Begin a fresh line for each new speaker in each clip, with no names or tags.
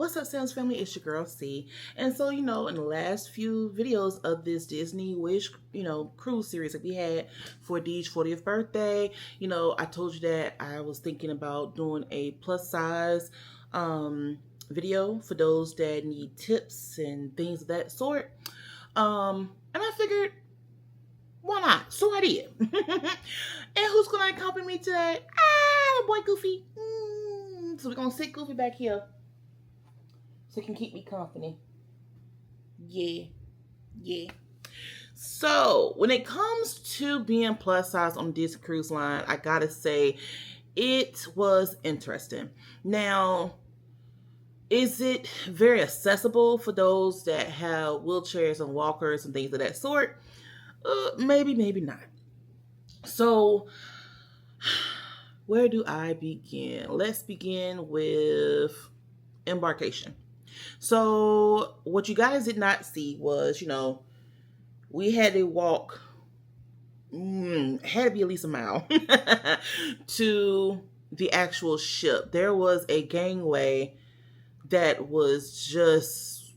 What's up, Sam's family? It's your girl C. And so, in the last few videos of this Disney Wish, cruise series that we had for Dee's 40th birthday, I told you that I was thinking about doing a plus size video for those that need tips and things of that sort. And I figured, why not? So I did. And who's going to accompany me today? My boy Goofy. So we're going to sit Goofy back here so he can keep me company. Yeah. So when it comes to being plus size on Disney Cruise Line, I gotta say it was interesting. Now, is it very accessible for those that have wheelchairs and walkers and things of that sort? Maybe not. So, where do I begin? Let's begin with Embarkation. So, what you guys did not see was, we had to walk, had to be at least a mile to the actual ship. There was a gangway that was just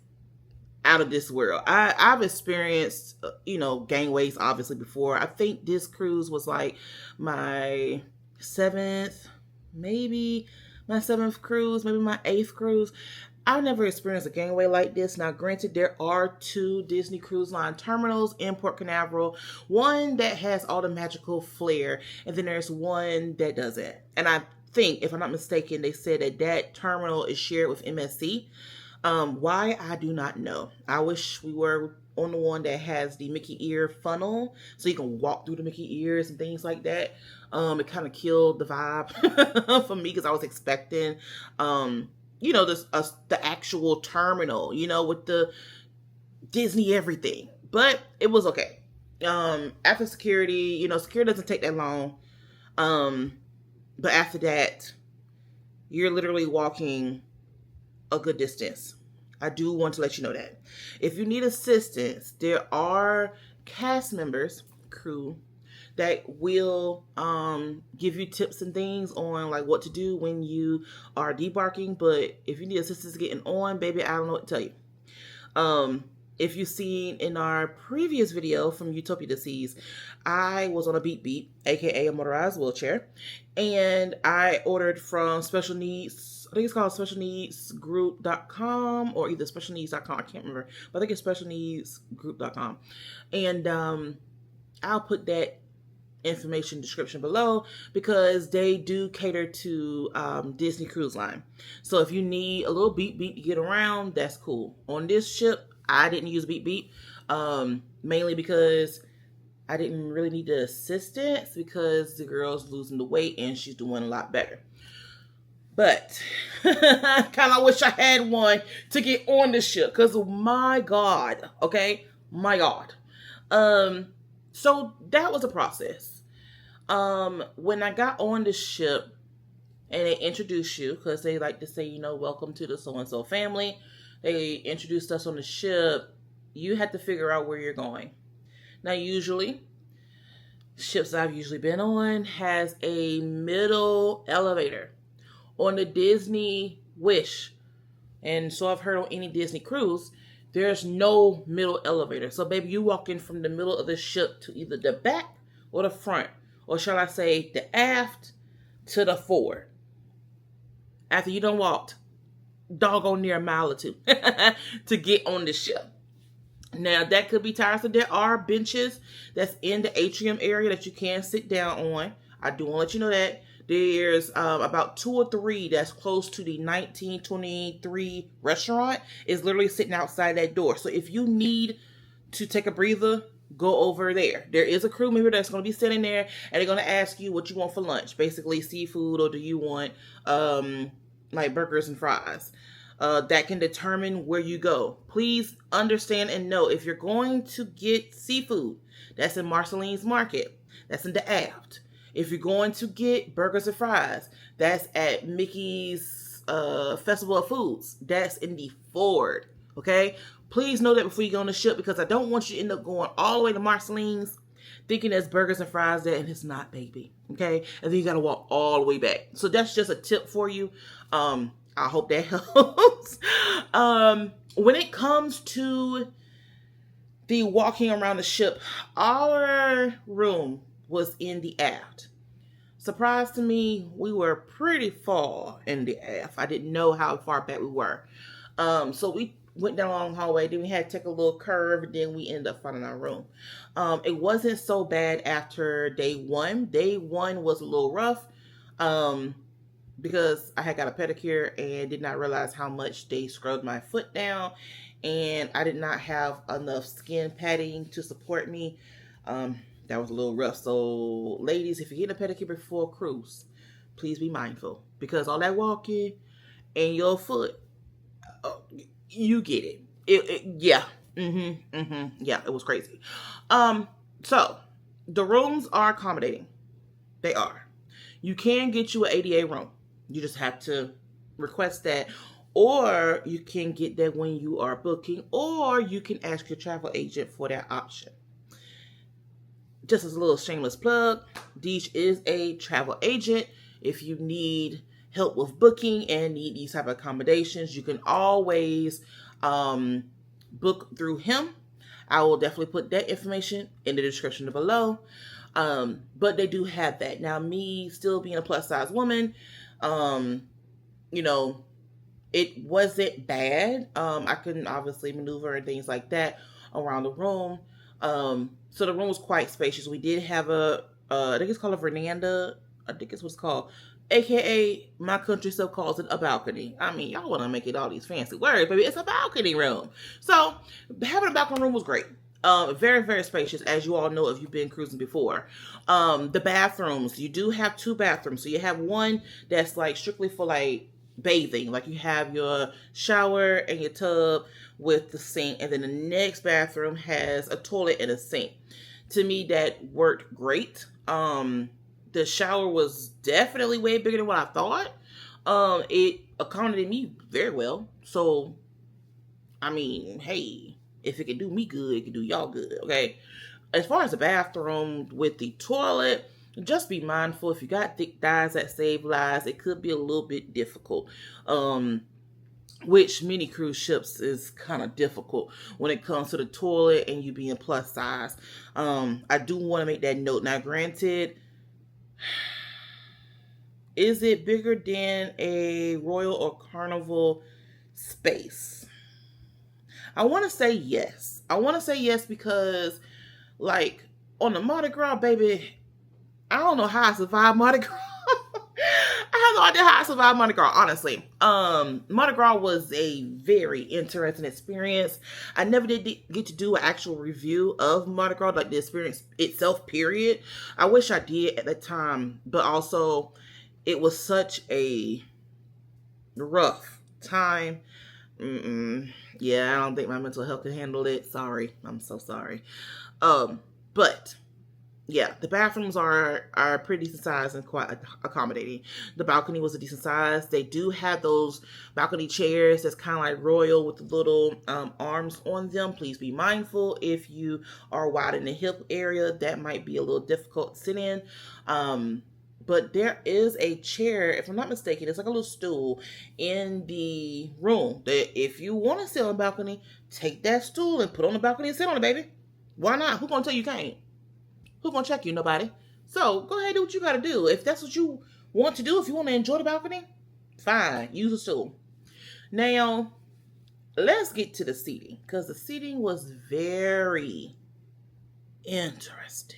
out of this world. I've experienced, gangways obviously before. I think this cruise was like my seventh cruise, maybe my 8th cruise. I've never experienced a gangway like this. Now, granted, there are 2 Disney Cruise Line terminals in Port Canaveral. One that has all the magical flair, and then there's one that doesn't. And I think, if I'm not mistaken, they said that terminal is shared with MSC. Why, I do not know. I wish we were on the one that has the Mickey ear funnel, so you can walk through the Mickey ears and things like that. It kind of killed the vibe for me, because I was expecting, the actual terminal, with the Disney everything. But it was okay. After security, security doesn't take that long. But after that, you're literally walking a good distance. I do want to let you know that. If you need assistance, there are cast members, crew, that will give you tips and things on like what to do when you are debarking. But if you need assistance getting on, baby, I don't know what to tell you. If you've seen in our previous video from Utopia to Seas, I was on a Beep Beep, aka a motorized wheelchair, and I ordered from Special Needs, I think it's called specialneedsgroup.com or either specialneeds.com, I can't remember, but I think it's specialneedsgroup.com. And I'll put that information description below, because they do cater to Disney Cruise Line. So if you need a little beep beep to get around, that's cool. On this ship, I didn't use beep beep, mainly because I didn't really need the assistance, because the girl's losing the weight and she's doing a lot better. But I kind of wish I had one to get on the ship, because my God, okay? My God. So that was a process. When I got on the ship and they introduced you, because they like to say, welcome to the so-and-so family. They introduced us on the ship. You had to figure out where you're going. Now, usually, ships I've usually been on has a middle elevator. On the Disney Wish, and so I've heard on any Disney cruise, there's no middle elevator. So, baby, you walk in from the middle of the ship to either the back or the front, or shall I say the aft to the forward. After you done walked doggone near a mile or 2 to get on the ship. Now, that could be tiresome. There are benches that's in the atrium area that you can sit down on. I do want to let you know that. There's about 2 or 3 that's close to the 1923 restaurant. Is literally sitting outside that door. So if you need to take a breather, go over there. There is a crew member that's going to be sitting there, and they're going to ask you what you want for lunch. Basically seafood, or do you want like burgers and fries? That can determine where you go. Please understand and know, if you're going to get seafood, that's in Marceline's Market. That's in the aft. If you're going to get burgers and fries, that's at Mickey's Festival of Foods. That's in the forward. Okay? Please know that before you go on the ship, because I don't want you to end up going all the way to Marceline's thinking there's burgers and fries there, and it's not, baby. Okay? And then you got to walk all the way back. So that's just a tip for you. I hope that helps. When it comes to the walking around the ship, our room was in the aft. Surprise to me, we were pretty far in the aft. I didn't know how far back we were. So we went down a long hallway, then we had to take a little curve, and then we ended up finding our room. It wasn't so bad after day one. Day one was a little rough because I had got a pedicure and did not realize how much they scrubbed my foot down, and I did not have enough skin padding to support me. That was a little rough. So ladies, if you get a pedicure before a cruise, please be mindful, because all that walking and your foot, you get it. Yeah. Yeah, it was crazy. So the rooms are accommodating. They are. You can get you an ADA room. You just have to request that, or you can get that when you are booking, or you can ask your travel agent for that option. Just as a little shameless plug, Deesh is a travel agent. If you need help with booking and need these type of accommodations, you can always book through him. I will definitely put that information in the description below. But they do have that. Now, me still being a plus size woman, you know, it wasn't bad. I couldn't obviously maneuver and things like that around the room. So the room was quite spacious. We did have I think it's called a veranda. I think it's what's called, AKA my country still calls it a balcony. I mean, y'all want to make it all these fancy words, baby. It's a balcony room. So having a balcony room was great. Very, very spacious, as you all know if you've been cruising before. The bathrooms, you do have 2 bathrooms. So you have one that's like strictly for like bathing. Like you have your shower and your tub with the sink, and then the next bathroom has a toilet and a sink. To me, that worked great. The shower was definitely way bigger than what I thought. It accommodated me very well. So, I mean, hey, if it can do me good, it can do y'all good, okay? As far as the bathroom with the toilet, just be mindful. If you got thick thighs that save lives, it could be a little bit difficult. Which many cruise ships is kind of difficult when it comes to the toilet and you being plus size. I do want to make that note. Now, granted, is it bigger than a Royal or Carnival space? I want to say yes. I want to say yes because, like, on the Mardi Gras, baby, I don't know how I survived Mardi Gras. I have no idea how I survived Mardi Gras, honestly. Mardi Gras was a very interesting experience. I never did get to do an actual review of Mardi Gras, like the experience itself, period. I wish I did at the time, but also it was such a rough time. Yeah, I don't think my mental health can handle it. Sorry. I'm so sorry. But yeah, the bathrooms are pretty decent size and quite accommodating. The balcony was a decent size. They do have those balcony chairs that's kind of like royal with the little arms on them. Please be mindful if you are wide in the hip area. That might be a little difficult to sit in. But there is a chair, if I'm not mistaken, it's like a little stool in the room that if you want to sit on the balcony, take that stool and put on the balcony and sit on it, baby. Why not? Who's going to tell you can't? Who's going to check you? Nobody. So go ahead and do what you got to do. If that's what you want to do, if you want to enjoy the balcony, fine. Use a stool. Now, let's get to the seating, because the seating was very interesting.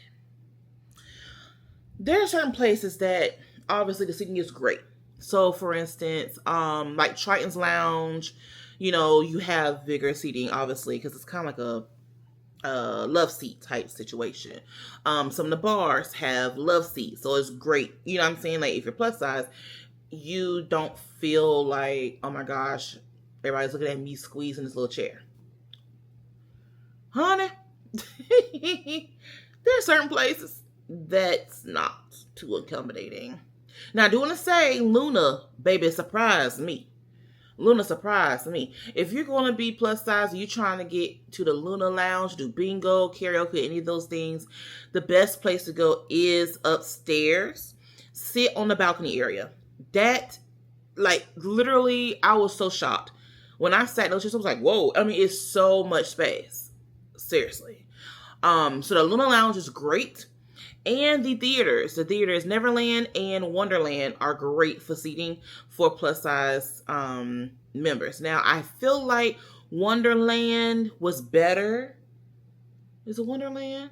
There are certain places that obviously the seating is great. So for instance, like Triton's Lounge, you know, you have bigger seating, obviously, because it's kind of like a love seat type situation. Some of the bars have love seats, so it's great. You know what I'm saying? Like if you're plus size, you don't feel like, oh my gosh, everybody's looking at me squeezing this little chair. Honey, there are certain places that's not too accommodating. Now I do want to say, Luna, baby, surprised me. Luna surprised me. If you're going to be plus size and you're trying to get to the Luna Lounge, do bingo, karaoke, any of those things, the best place to go is upstairs. Sit on the balcony area. That, like literally, I was so shocked when I sat in those chairs. I was like, whoa! I mean, it's so much space. Seriously. So the Luna Lounge is great. And the theaters, Neverland and Wonderland, are great for seating for plus size members. Now, I feel like Wonderland was better. Is it Wonderland?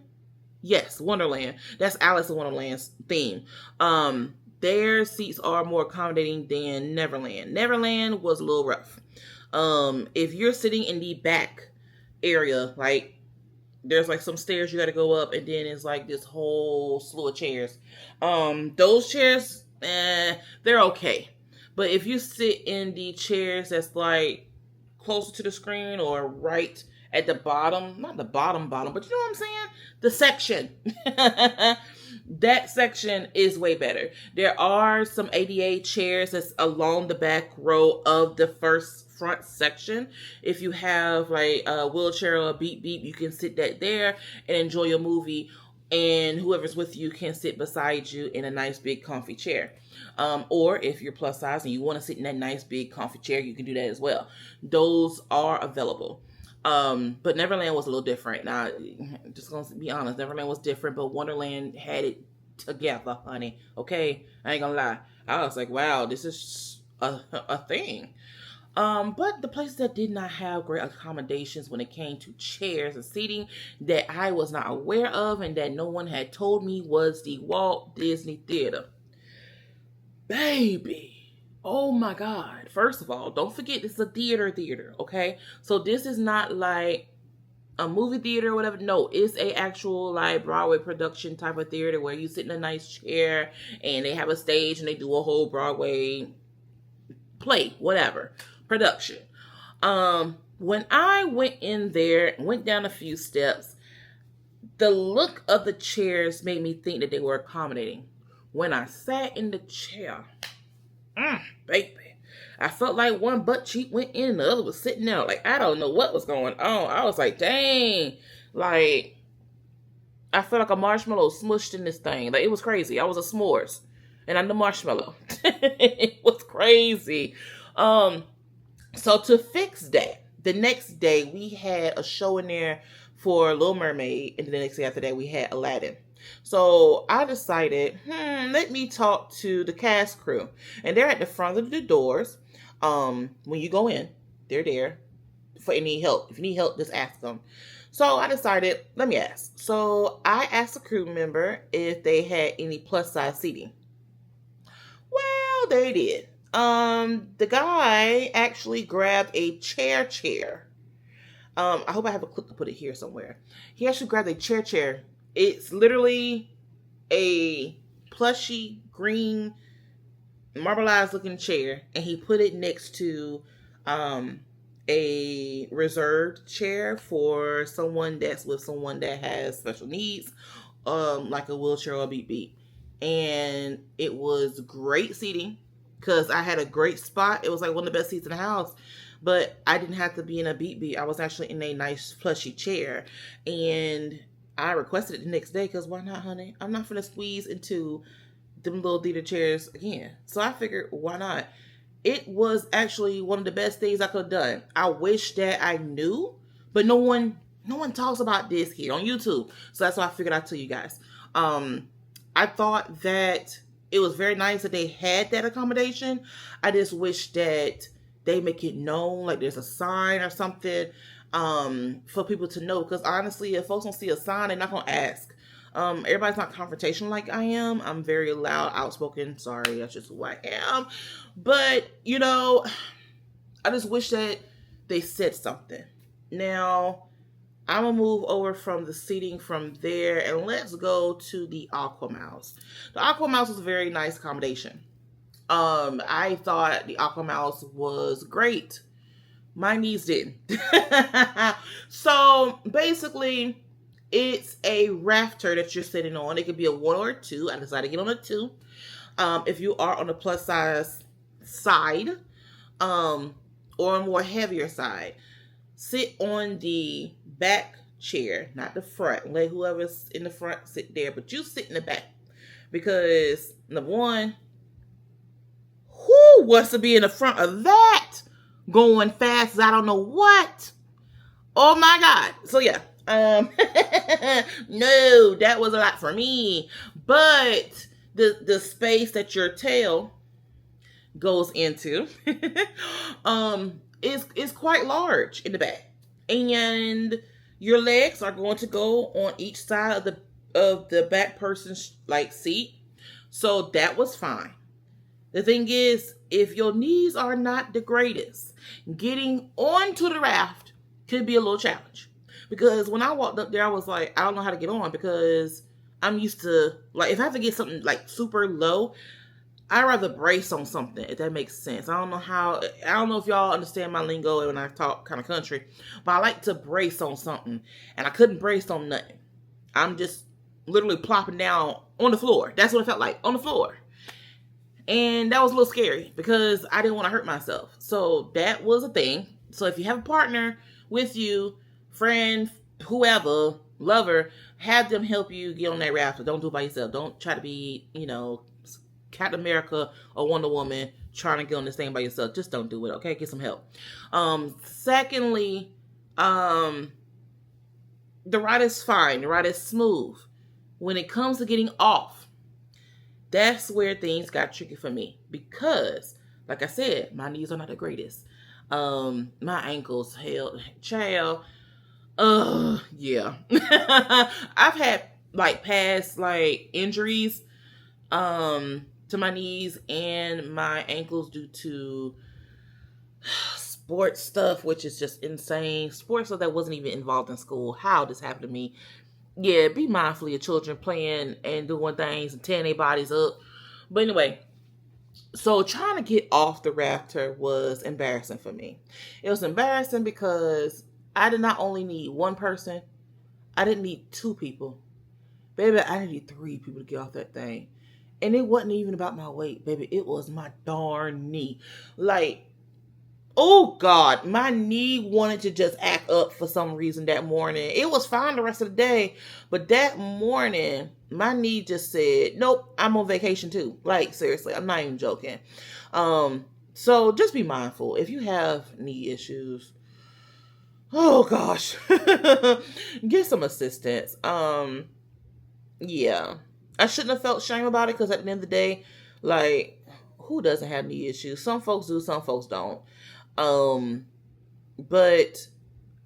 Yes, Wonderland. That's Alice in Wonderland's theme. Their seats are more accommodating than Neverland. Neverland was a little rough. If you're sitting in the back area, like there's like some stairs you got to go up, and then it's like this whole slew of chairs. Those chairs, they're okay. But if you sit in the chairs that's like closer to the screen or right at the bottom, not the bottom, but you know what I'm saying? The section. That section is way better. There are some ADA chairs that's along the back row of the first front section. If you have like a wheelchair or a beep, you can sit that there and enjoy your movie, and whoever's with you can sit beside you in a nice big comfy chair. Or if you're plus size and you want to sit in that nice big comfy chair, you can do that as well. Those are available. But Neverland was a little different. Now, just gonna be honest, Neverland was different, but Wonderland had it together, honey. Okay, I ain't gonna lie. I was like, wow, this is a thing. But the places that did not have great accommodations when it came to chairs and seating that I was not aware of and that no one had told me was the Walt Disney Theater. Baby. Oh my God. First of all, don't forget this is a theater, okay? So this is not like a movie theater or whatever. No, it's a actual like Broadway production type of theater where you sit in a nice chair and they have a stage and they do a whole Broadway play, whatever, production. When I went in there, went down a few steps, the look of the chairs made me think that they were accommodating. When I sat in the chair, baby, I felt like one butt cheek went in and the other was sitting out. Like, I don't know what was going on. I was like, dang. Like, I felt like a marshmallow smushed in this thing. Like, it was crazy. I was a s'mores. And I'm the marshmallow. It was crazy. So to fix that, the next day we had a show in there for Little Mermaid. And the next day after that, we had Aladdin. So I decided, let me talk to the cast crew. And they're at the front of the doors. When you go in, they're there for any help. If you need help, just ask them. So I decided, let me ask. So I asked a crew member if they had any plus size seating. Well, they did. The guy actually grabbed a chair. I hope I have a clip to put it here somewhere. He actually grabbed a chair. It's literally a plushy green marbleized looking chair, and he put it next to a reserved chair for someone that's with someone that has special needs, like a wheelchair or a beep. And it was great seating because I had a great spot. It was like one of the best seats in the house. But I didn't have to be in a beep. I was actually in a nice plushy chair. And I requested it the next day because why not, honey? I'm not going to squeeze into them little theater chairs again. So I figured, why not? It was actually one of the best things I could have done. I wish that I knew, but no one talks about this here on YouTube. So that's why I figured I'd tell you guys. I thought that it was very nice that they had that accommodation. I just wish that they make it known, like there's a sign or something for people to know. Because honestly, if folks don't see a sign, they're not going to ask. Everybody's not confrontational like I am. I'm very loud, outspoken. Sorry, that's just who I am. But, you know, I just wish that they said something. Now, I'm going to move over from the seating from there and let's go to the Aqua Mouse. The Aqua Mouse was a very nice accommodation. I thought the Aqua Mouse was great. My knees didn't. So basically, it's a rafter that you're sitting on. It could be a 1 or a 2. I decided to get on a 2. If you are on the plus size side, or a more heavier side, sit on the back chair, not the front. Let whoever's in the front sit there, but you sit in the back. Because number one, who wants to be in the front of that? Going fast as I don't know what. Oh my God. So yeah. No, that was a lot for me. But the space that your tail goes into is quite large in the back. And your legs are going to go on each side of the back person's like seat. So that was fine. The thing is, if your knees are not the greatest, getting onto the raft could be a little challenge. Because when I walked up there, I was like, I don't know how to get on because I'm used to, like, if I have to get something like super low, I'd rather brace on something, if that makes sense. I don't know if y'all understand my lingo when I talk kind of country, but I like to brace on something, and I couldn't brace on nothing. I'm just literally plopping down on the floor. That's what it felt like, on the floor. And that was a little scary because I didn't want to hurt myself. So that was a thing. So if you have a partner with you, friend, whoever, lover, have them help you get on that raft. Don't do it by yourself. Don't try to be, Captain America or Wonder Woman trying to get on this thing by yourself. Just don't do it, okay? Get some help. Secondly, the ride is fine. The ride is smooth. When it comes to getting off, that's where things got tricky for me because, like I said, my knees are not the greatest. My ankles, child. Yeah. I've had past injuries to my knees and my ankles due to sports stuff, which is just insane. Sports stuff that wasn't even involved in school. How this happened to me. Yeah, be mindful of your children playing and doing things and tearing their bodies up. But anyway, so trying to get off the rafter was embarrassing for me. It was embarrassing because I did not only need one person, I didn't need two people. Baby, I needed 3 people to get off that thing. And it wasn't even about my weight, baby. It was my darn knee. Oh God, my knee wanted to just act up for some reason that morning. It was fine the rest of the day, but that morning, my knee just said, nope, I'm on vacation too. Seriously, I'm not even joking. So just be mindful. If you have knee issues, oh gosh, get some assistance. Yeah, I shouldn't have felt shame about it because at the end of the day, who doesn't have knee issues? Some folks do, some folks don't. But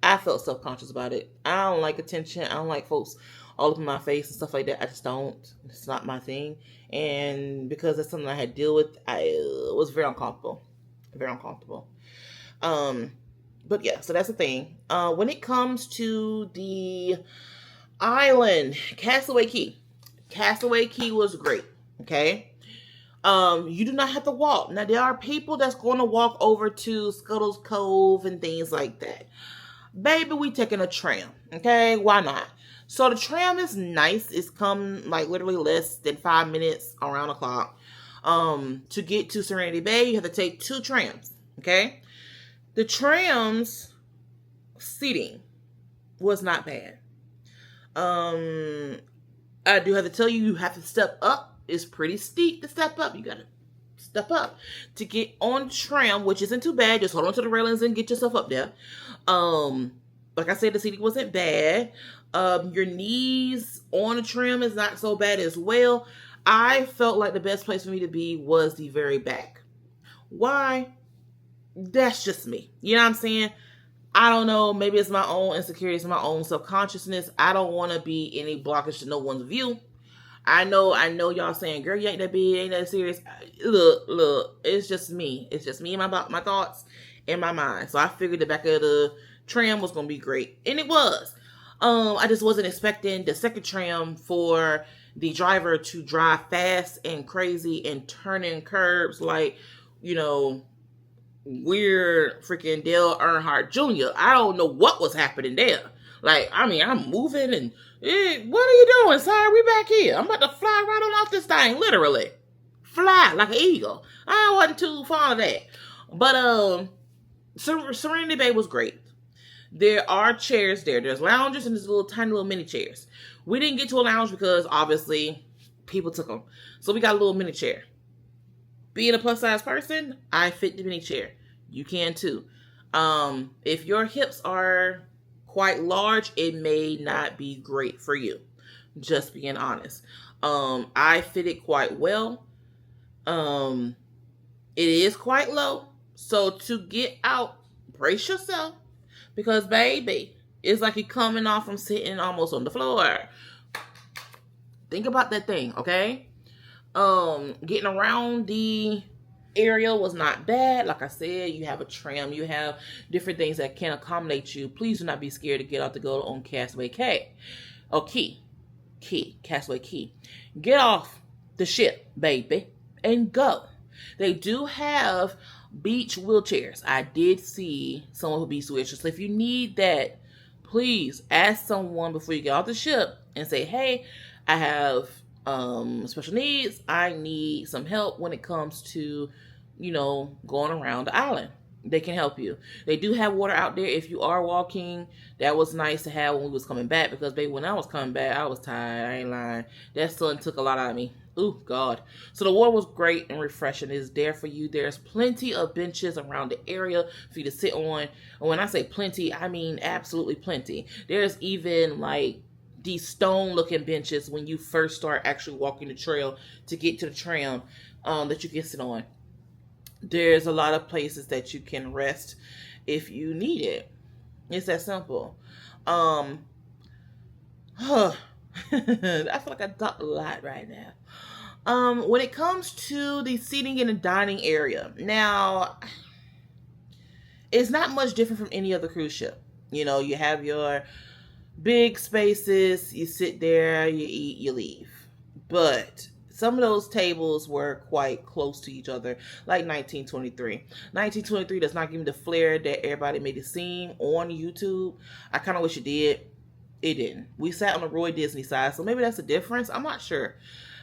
I felt self-conscious about it. I don't like attention. I don't like folks all up in my face and stuff like that. I just don't. It's not my thing. And because it's something I had to deal with, I was very uncomfortable. Very uncomfortable. But yeah, so that's the thing. When it comes to the island, Castaway Cay. Castaway Cay was great. Okay. You do not have to walk. Now, there are people that's going to walk over to Scuttle's Cove and things like that. Baby, we taking a tram. Okay? Why not? So, the tram is nice. It's come, literally less than 5 minutes around the clock. To get to Serenity Bay, you have to take 2 trams. Okay? The tram's seating was not bad. I do have to tell you, you have to step up. It's pretty steep to step up. You gotta step up to get on the tram, which isn't too bad. Just hold on to the railings and get yourself up there. Like I said, the seating wasn't bad. Your knees on the tram is not so bad as well. I felt like the best place for me to be was the very back. Why? That's just me. You know what I'm saying? I don't know. Maybe it's my own insecurities, my own self-consciousness. I don't want to be any blockage to no one's view. I know y'all saying, girl, you ain't that big, ain't that serious. Look, it's just me. It's just me and my thoughts in my mind. So I figured the back of the tram was going to be great. And it was. I just wasn't expecting the second tram for the driver to drive fast and crazy and turning curbs weird freaking Dale Earnhardt Jr. I don't know what was happening there. I'm moving and, what are you doing, sir? We back here. I'm about to fly right on off this thing, literally. Fly like an eagle. I wasn't too fond of that. But, Serenity Bay was great. There are chairs there. There's lounges and there's tiny little mini chairs. We didn't get to a lounge because, obviously, people took them. So we got a little mini chair. being a plus size person, I fit the mini chair. You can too. If your hips are quite large, it may not be great for you. Just being honest. I fit it quite well. Um, it is quite low. So to get out, brace yourself. Because baby, it's like you're coming off from sitting almost on the floor. Think about that thing, okay? Getting around the area was not bad. Like I said, you have a tram, you have different things that can accommodate you. Please do not be scared to get out to go on Castaway Cay. Oh, Castaway Cay. Get off the ship, baby, and go. They do have beach wheelchairs. I did see someone with beach wheelchairs. So if you need that, please ask someone before you get off the ship and say, hey, I have special needs. I need some help when it comes to, going around the island. They can help you. They do have water out there if you are walking. That was nice to have when we was coming back because, baby, when I was coming back, I was tired. I ain't lying. That sun took a lot out of me. Ooh, God. So the water was great and refreshing. It's there for you. There's plenty of benches around the area for you to sit on. And when I say plenty, I mean absolutely plenty. There's even like these stone-looking benches when you first start actually walking the trail to get to the tram that you can sit on. There's a lot of places that you can rest if you need it. It's that simple. I feel like I talk a lot right now. When it comes to the seating in the dining area, now it's not much different from any other cruise ship. You have your big spaces, you sit there, you eat, you leave. But some of those tables were quite close to each other, like 1923. 1923 does not give me the flair that everybody made it seem on YouTube. I kind of wish it did. It didn't. We sat on the Roy Disney side, so maybe that's a difference. I'm not sure.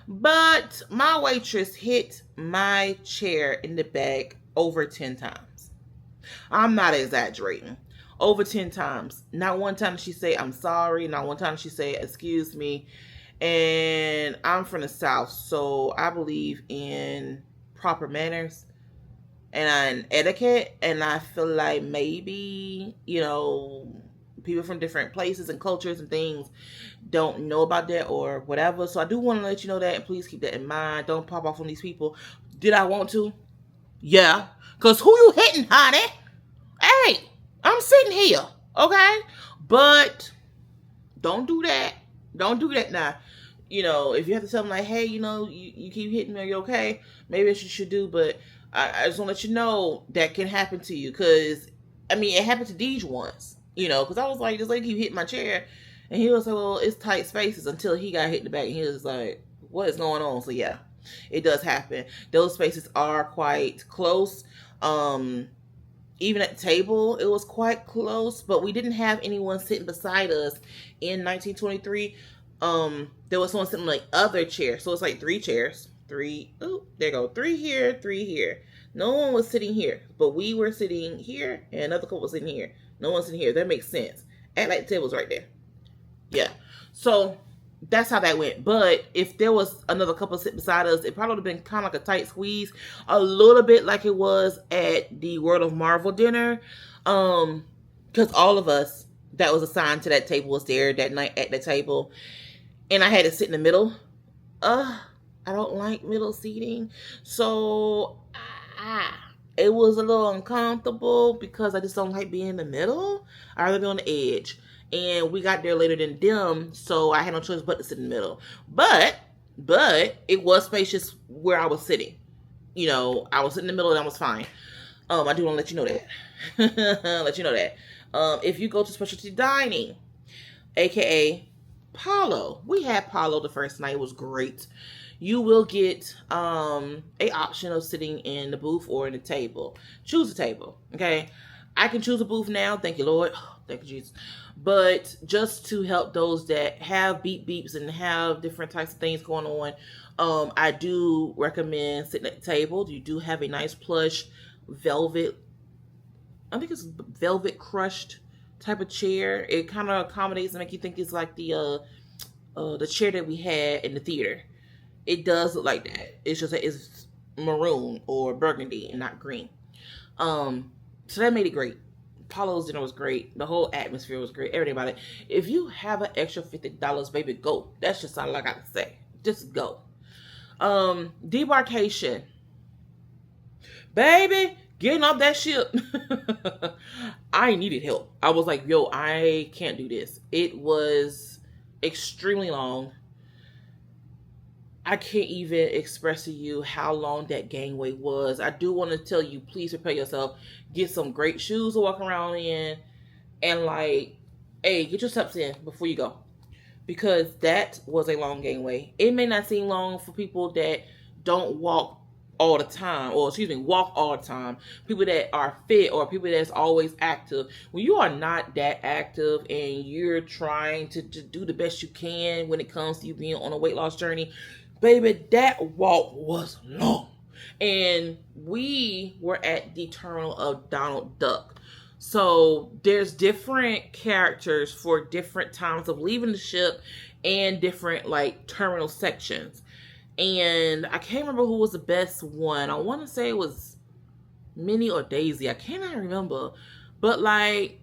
But my waitress hit my chair in the back over 10 times. I'm not exaggerating. Over 10 times. Not one time did she say, I'm sorry. Not one time did she say, excuse me. And I'm from the South, so I believe in proper manners and etiquette. And I feel like maybe, people from different places and cultures and things don't know about that or whatever. So I do want to let you know that, and please keep that in mind. Don't pop off on these people. Did I want to? Yeah. Because who you hitting, honey? Hey, I'm sitting here, okay? But don't do that. Don't do that now. If you have to tell them like, hey, you keep hitting me, are you okay? Maybe that's what you should do, but I just want to let you know that can happen to you. Because, it happened to Deej once, because I was like, this lady keep hitting my chair. And he was like, well, it's tight spaces until he got hit in the back. And he was like, what is going on? So, yeah, it does happen. Those spaces are quite close. Even at the table, it was quite close, but we didn't have anyone sitting beside us in 1923. There was someone sitting on like other chairs. So it's like 3 chairs. 3. Oh, there you go. 3 here, 3 here. No one was sitting here, but we were sitting here, and another couple was sitting here. No one's sitting here. That makes sense. Act like the table's right there. Yeah. So that's how that went. But if there was another couple sitting beside us, it probably would have been kind of like a tight squeeze. A little bit like it was at the World of Marvel dinner. Because all of us that was assigned to that table was there that night at the table. And I had to sit in the middle. I don't like middle seating. So it was a little uncomfortable because I just don't like being in the middle. I'd rather be on the edge. And we got there later than them, so I had no choice but to sit in the middle. But it was spacious where I was sitting. I was sitting in the middle and I was fine. I do want to let you know that. If you go to specialty dining, aka Palo, we had Palo the first night. It was great. You will get a option of sitting in the booth or in the table. Choose a table, okay? I can choose a booth now. Thank you, Lord. Thank you, Jesus. But just to help those that have beeps and have different types of things going on, I do recommend sitting at the table. You do have a nice plush velvet, I think it's velvet crushed type of chair. It kind of accommodates and make you think it's like the chair that we had in the theater. It does look like that. It's just that it's maroon or burgundy and not green. So that made it great. Paulo's dinner was great. The whole atmosphere was great. Everything about it. If you have an extra $50, baby, go. That's just all I got to say. Just go. Debarkation. Baby, getting off that ship. I needed help. I was like, yo, I can't do this. It was extremely long. I can't even express to you how long that gangway was. I do want to tell you, please prepare yourself. Get some great shoes to walk around in. And like, hey, get your steps in before you go. Because that was a long gangway. It may not seem long for people that don't walk all the time. Or excuse me, walk all the time. People that are fit or people that's always active. When you are not that active and you're trying to do the best you can when it comes to you being on a weight loss journey, baby, that walk was long. And we were at the terminal of Donald Duck. So there's different characters for different times of leaving the ship and different like terminal sections. And I can't remember who was the best one. I want to say it was Minnie or Daisy. I cannot remember. But like,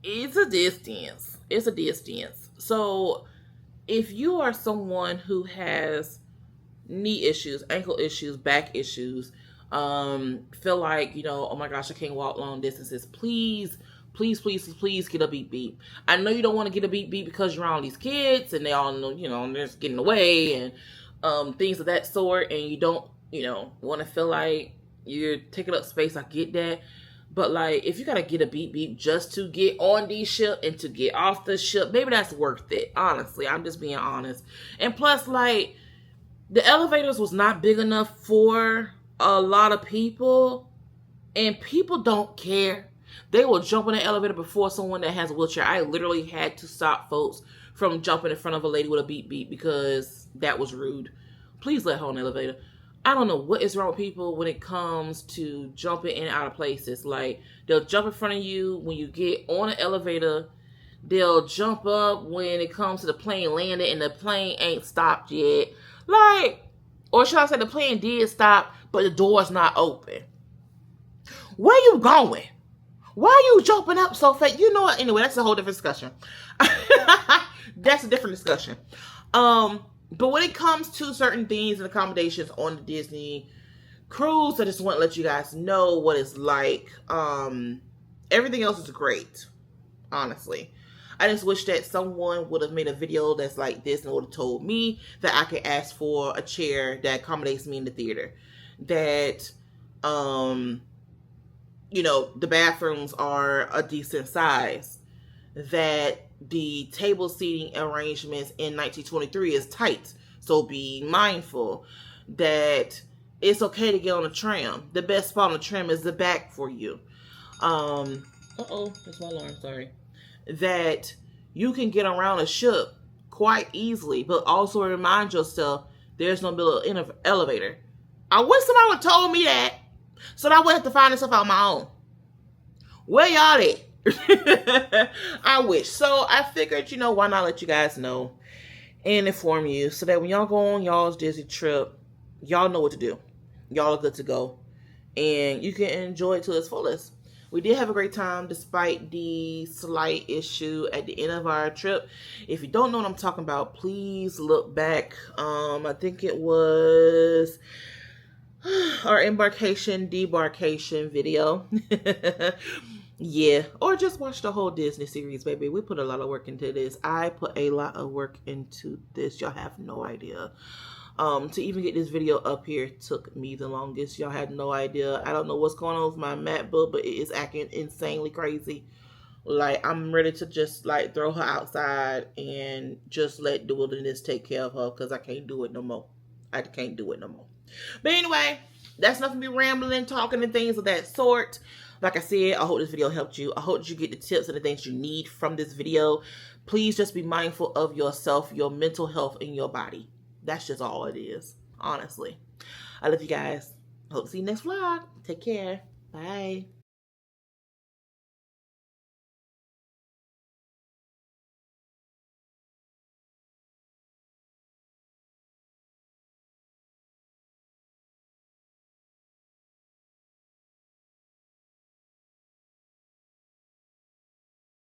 it's a distance. It's a distance. So if you are someone who has knee issues, ankle issues, back issues, feel like, you know, oh my gosh, I can't walk long distances, please get a beep beep. I know you don't want to get a beep beep because you're around these kids and they all know, you know, they're just getting away and things of that sort, and you don't, you know, want to feel like you're taking up space. I get that. But like, if you gotta get a beep beep just to get on the ship and to get off the ship, maybe that's worth it. Honestly, I'm just being honest. And plus, like, the elevators was not big enough for a lot of people, and people don't care. They will jump in the elevator before someone that has a wheelchair. I literally had to stop folks from jumping in front of a lady with a beep beep because that was rude. Please let her on the elevator. I don't know what is wrong with people when it comes to jumping in and out of places. Like, they'll jump in front of you when you get on an elevator. They'll jump up when it comes to the plane landing and the plane ain't stopped yet. Like, or should I say the plane did stop, but the door's not open. Where you going? Why are you jumping up so fast? You know what? Anyway, that's a whole different discussion. That's a different discussion. But when it comes to certain things and accommodations on the Disney cruise, I just want to let you guys know what it's like. Everything else is great, honestly. I just wish that someone would have made a video that's like this and would have told me that I could ask for a chair that accommodates me in the theater. That, you know, the bathrooms are a decent size. That the table seating arrangements in 1923 is tight. So be mindful that it's okay to get on a tram. The best spot on the tram is the back for you. That's my alarm, sorry. That you can get around a ship quite easily, but also remind yourself there's no middle elevator. I wish somebody would have told me that so that I wouldn't have to find this stuff out on my own. Where y'all at? I wish. So I figured, you know, why not let you guys know and inform you so that when y'all go on y'all's Disney trip, y'all know what to do. Y'all are good to go. And you can enjoy it to its fullest. We did have a great time despite the slight issue at the end of our trip. If you don't know what I'm talking about, please look back. I think it was our Embarkation, Debarkation video. Yeah, or just watch the whole Disney series, baby. We put a lot of work into this. I put a lot of work into this. Y'all have no idea. To even get this video up here took me the longest. Y'all had no idea. I don't know what's going on with my MacBook, but it is acting insanely crazy. Like, I'm ready to just, like, throw her outside and just let the wilderness take care of her because I can't do it no more. I can't do it no more. But anyway, that's enough of me rambling, talking, and things of that sort. Like I said, I hope this video helped you. I hope that you get the tips and the things you need from this video. Please just be mindful of yourself, your mental health, and your body. That's just all it is, honestly. I love you guys. Hope to see you next vlog. Take care. Bye.